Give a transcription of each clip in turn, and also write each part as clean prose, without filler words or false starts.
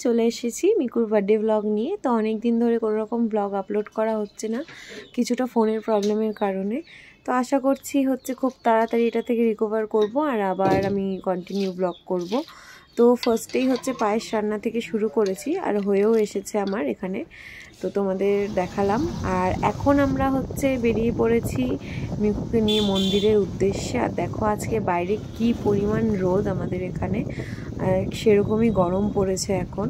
চলে এসেছি মিকুর birthday blog নিয়ে। তো অনেক দিন ধরে কোনো রকম ব্লগ আপলোড করা হচ্ছে না, কিছুটা ফোনের প্রবলেমের কারণে। তো আশা করছি খুব তাড়াতাড়ি এটা থেকে রিকভার করব আর আবার আমি কন্টিনিউ ব্লগ করব। তো ফার্স্টেই পায়েস রান্না থেকে শুরু করেছি আর হয়েও এসেছে আমার এখানে, তো তোমাদের দেখালাম। আর এখন আমরা বেরিয়ে পড়েছি মিকুকে নিয়ে মন্দিরের উদ্দেশ্যে। আর দেখো আজকে বাইরে কি পরিমাণ রোদ আমাদের এখানে, আর সেরকমই গরম পড়েছে এখন।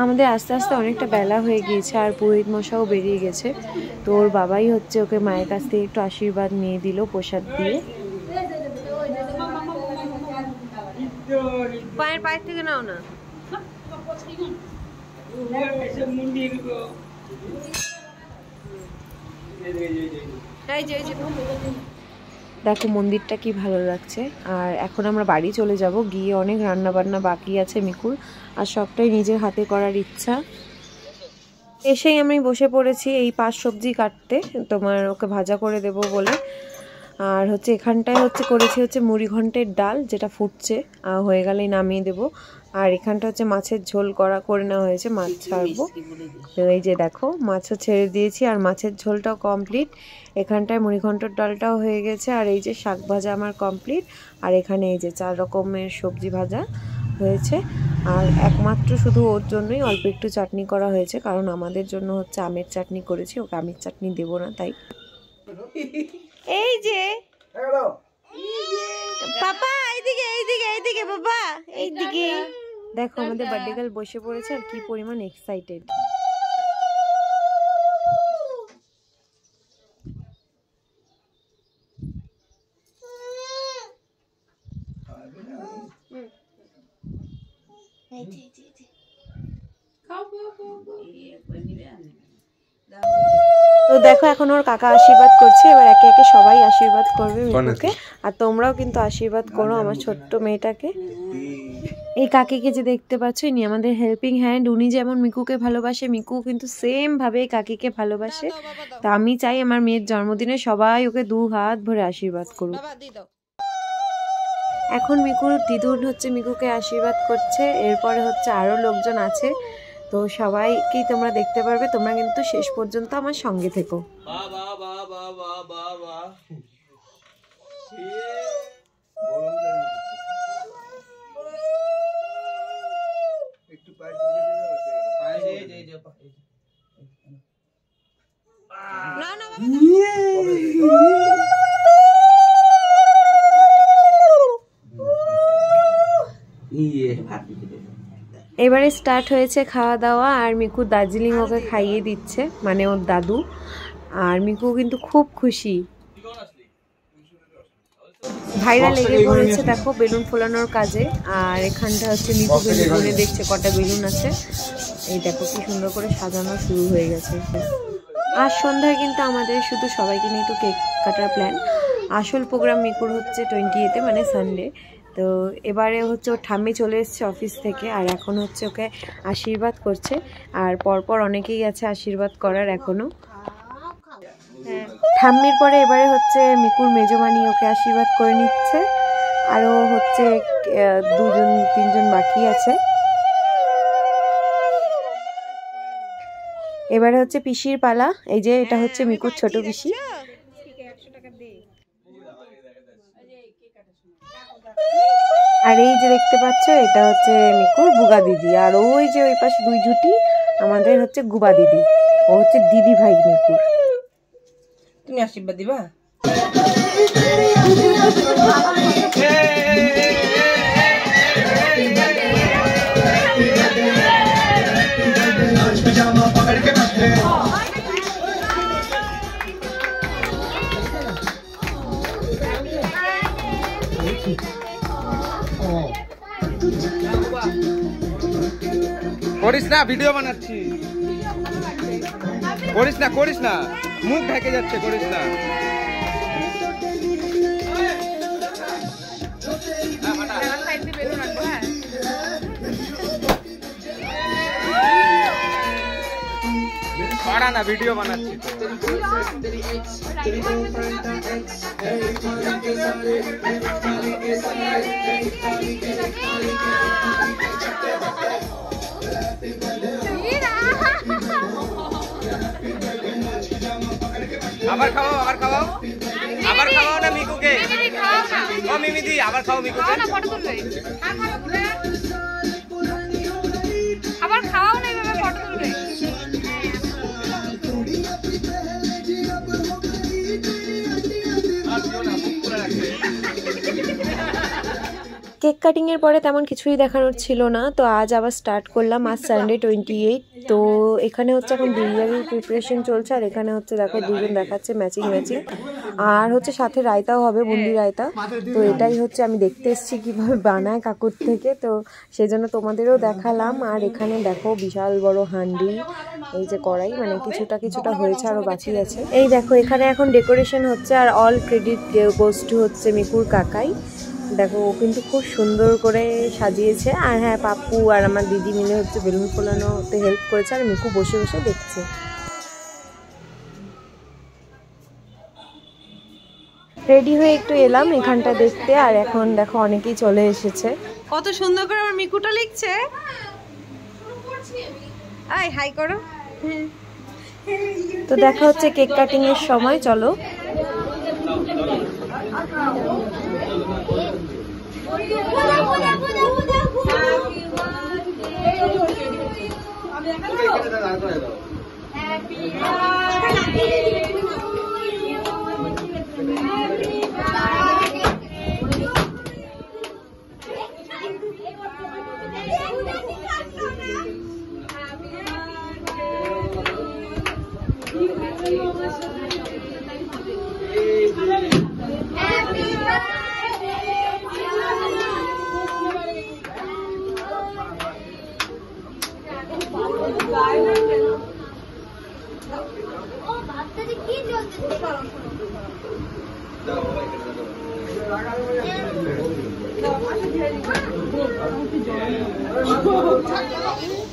আমাদের আস্তে আস্তে অনেকটা বেলা হয়ে গিয়েছে আর পুরোহিত মশাও বেরিয়ে গেছে। তো ওর বাবাই ওকে মায়ের কাছ থেকে একটু আশীর্বাদ নিয়ে দিল প্রসাদ দিয়ে। পায়ের থেকে নাও না। দেখো মন্দিরটা কি ভালো লাগছে। আর এখন আমরা বাড়ি চলে যাব, গিয়ে অনেক রান্না বান্না বাকি আছে মিকুর, আর সবটাই নিজের হাতে করার ইচ্ছা। এসেই আমি বসে পড়েছি এই পাঁচ সবজি কাটতে, তোমার ওকে ভাজা করে দেব বলে। আর এখানটায় করেছি মুড়ি ঘন্টের ডাল, যেটা ফুটছে, হয়ে গেলেই নামিয়ে দেব। আর এখানটা মাছের ঝোল করে নেওয়া হয়েছে, মাছ ছাড়বো। তো এই যে দেখো মাছও ছেড়ে দিয়েছি আর মাছের ঝোলটাও কমপ্লিট। এখানটায় মুড়ি ঘন্টর ডালটাও হয়ে গেছে, আর এই যে শাক ভাজা আমার কমপ্লিট। আর এখানে এই যে 4 রকমের সবজি ভাজা হয়েছে। আর একমাত্র শুধু ওর জন্যই অল্প একটু চাটনি করা হয়েছে, কারণ আমাদের জন্য আমের চাটনি করেছি, ওকে আমের চাটনি দেবো না তাই। এই যে পাপা এইদিকে এইদিকে এইদিকে বাবা এইদিকে দেখো আমাদের বার্থডে গার্ল বসে পড়েছে আর কি পরিমাণ এক্সাইটেড। তো দেখো এখন ওর কাকা আশীর্বাদ করছে, এবার একে একে সবাই আশীর্বাদ করবে মিকুকে। আর তোমরাও কিন্তু আশীর্বাদ করো আমার ছোট্ট মেয়েটাকে। এই কাকিকে যে দেখতে পাচ্ছ, ইনি আমাদের হেল্পিং হ্যান্ড। উনি যেমন মিকুকে ভালোবাসে, মিকু কিন্তু সেম ভাবে কাকিকে ভালোবাসে। তো আমি চাই আমার মেয়ের জন্মদিনে সবাই ওকে 2 হাত ভরে আশীর্বাদ করুক। এখন মিকুর দিদুন মিকুকে আশীর্বাদ করছে, এরপরে আরো লোকজন আছে। তো সবাইকেই তোমরা দেখতে পারবে, তোমরা কিন্তু শেষ পর্যন্ত আমার সঙ্গে থেকো। এবারে স্টার্ট হয়েছে খাওয়া দাওয়া, আর মিকু দার্জিলিং ওকে খাইয়ে দিচ্ছে, মানে ওর দাদু। আর মিকু কিন্তু খুব খুশি। ভাইরা লেগে পড়েছে দেখো বেলুন ফোলানোর কাজে। আর এখানটা মিকু কিন্তু গুনে দেখছে কটা বেলুন আছে। এই দেখো কি সুন্দর করে সাজানো শুরু হয়ে গেছে। আর সন্ধ্যায় কিন্তু আমাদের শুধু সবাইকে নিয়ে একটু কেক কাটার প্ল্যান। আসল প্রোগ্রাম মিকুর 20তে মানে সানডে। তো এবারে ওর ঠাম্মি চলে এসছে অফিস থেকে, আর এখন ওকে আশীর্বাদ করছে। আর পরপর অনেকেই আছে আশীর্বাদ করার এখনো। ঠাম্মির পরে এবারে মিকুর মেজমানি ওকে আশীর্বাদ করে নিচ্ছে। আরও 2-3 জন বাকি আছে। এবারে পিসির পালা। এই যে এটা মিকুর ছোট পিসি। আর এই যে দেখতে পাচ্ছ এটা মিকুর বুগা দিদি। আর ওই যে ওই পাশে 2 ঝুটি আমাদের গুবা দিদি। ও দিদি ভাই মিকুর। তুমি আশীর্বাদ দিবা? করিস না, ভিডিও বানাচ্ছি। করিস না, মুখ ঢেকে যাচ্ছে, করিস না। পারা না, ভিডিও বানাচ্ছি। আবার খাওয়াও, আবার খাওয়াও, আবার খাওয়াও না মিকুকে। ও মিমি দি আবার খাও মিকুকে। আবার খাওয়াও না, এইভাবে ফটো তুলবে। কেক কাটিংয়ের পরে তেমন কিছুই দেখানোর ছিল না, তো আজ আবার স্টার্ট করলাম। আজ সানডে 28। তো এখানে হচ্ছে এখন বিরিয়ানির প্রিপারেশন চলছে, আর এখানে হচ্ছে দেখো দুজন দেখাচ্ছে ম্যাচিং ম্যাচিং, আর হচ্ছে সাথে রায়তাও হবে, বুন্দি রায়তা। তো এটাই হচ্ছে আমি দেখতে এসেছি কীভাবে বানায় কাকুর থেকে, তো সেই জন্য তোমাদেরও দেখালাম। আর এখানে দেখো বিশাল বড় হান্ডি, এই যে কড়াই, মানে কিছুটা কিছুটা হয়েছে, আরও বাকি আছে। এই দেখো এখানে এখন ডেকোরেশন হচ্ছে, আর অল ক্রেডিট গোস টু হচ্ছে মিকুর কাকাই। দেখো ও কিন্তু খুব সুন্দর করে সাজিয়েছে। আর হ্যাঁ, পাপ্পু আর আমার দিদি মিলে হচ্ছে বেলুন ফোলানোতে হেল্প করেছে, আর মিকু বসে বসে দেখছে। রেডি হয়ে একটু এলাম এখানটা দেখতে, আর এখন দেখো অনেকেই চলে এসেছে। কত সুন্দর করে আমার মিকুটা লিখছে। আয় হাই করো। তো দেখা হচ্ছে কেক কাটিং এর সময়, চলো।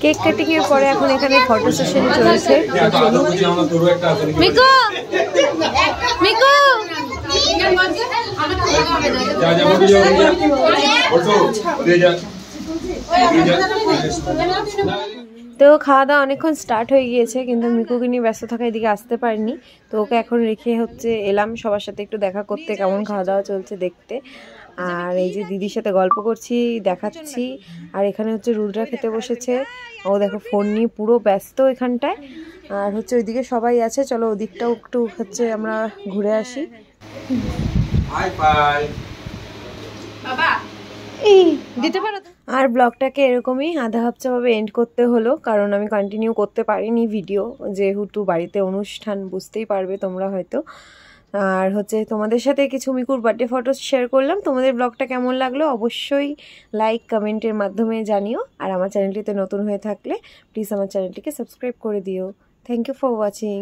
কেক কাটিং এর পরে এখন এখানে ফটো সেশন চলছে। মিকু মিকু তো খাওয়া দাওয়া অনেকক্ষণ স্টার্ট হয়ে গিয়েছে, কিন্তু মিকুকে নিয়ে ব্যস্ত থাকা এদিকে আসতে পারিনি। তো ওকে এখন রেখে হচ্ছে এলাম সবার সাথে একটু দেখা করতে, কেমন খাওয়া দাওয়া চলছে দেখতে। আর এই যে দিদির সাথে গল্প করছি, দেখাচ্ছি। আর এখানে হচ্ছে রুদ্রা খেতে বসেছে, ও দেখো ফোন নিয়ে পুরো ব্যস্ত এখানটায়। আর হচ্ছে ওইদিকে সবাই আছে, চলো ওদিকটাও একটু হচ্ছে আমরা ঘুরে আসি। এই দিতে পারো। আর ব্লগটাকে এরকমই আধা হাফচাভাবে এন্ড করতে হলো, কারণ আমি কন্টিনিউ করতে পারিনি ভিডিও, যেহেতু বাড়িতে অনুষ্ঠান, বুঝতেই পারবে তোমরা হয়তো। আর হচ্ছে তোমাদের সাথে কিছু মিকুর বার্থডে ফটো শেয়ার করলাম। তোমাদের ব্লগটা কেমন লাগলো অবশ্যই লাইক কমেন্টের মাধ্যমে জানিও। আর আমার চ্যানেলটিতে নতুন হয়ে থাকলে প্লিজ আমার চ্যানেলটিকে সাবস্ক্রাইব করে দিও। Thank you for watching.